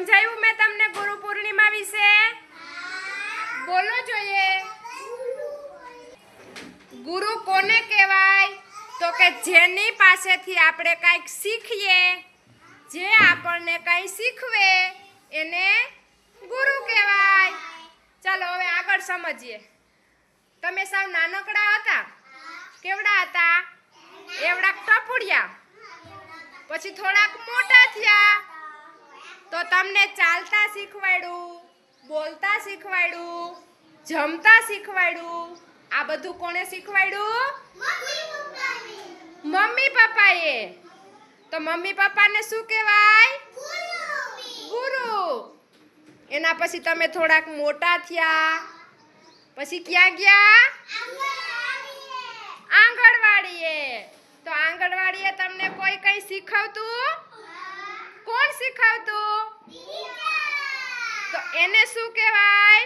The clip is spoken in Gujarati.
સમજાયું મેં તમને ગુરુ પૂર્ણિમા વિશે? બોલો જોઈએ. ગુરુ કોને કહેવાય? તો કે જેની પાસેથી આપણે કંઈક શીખીએ, જે આપણને કંઈ શીખવે એને ગુરુ કહેવાય. ચાલો હવે આગળ સમજીએ. તમે સાવ નાનકડા હતા, કેવડા હતા? એવડા ટપુડિયા. પછી થોડાક મોટા થયા તો તમને ચાલતા શીખવાડ્યું, બોલતા શીખવાડ્યું, જમતા શીખવાડ્યું. આ બધું કોણે શીખવાડ્યું? મમ્મી પપ્પાએ. તો મમ્મી પપ્પાને શું કહેવાય? ગુરુ. એના પછી તમે થોડાક મોટા થયા, પછી ક્યાં ગયા? આંગણવાડીએ. તો આંગણવાડીએ તમને કોઈ કંઈ શીખવતું? કોણ શીખવતું? તો એને શું કહેવાય?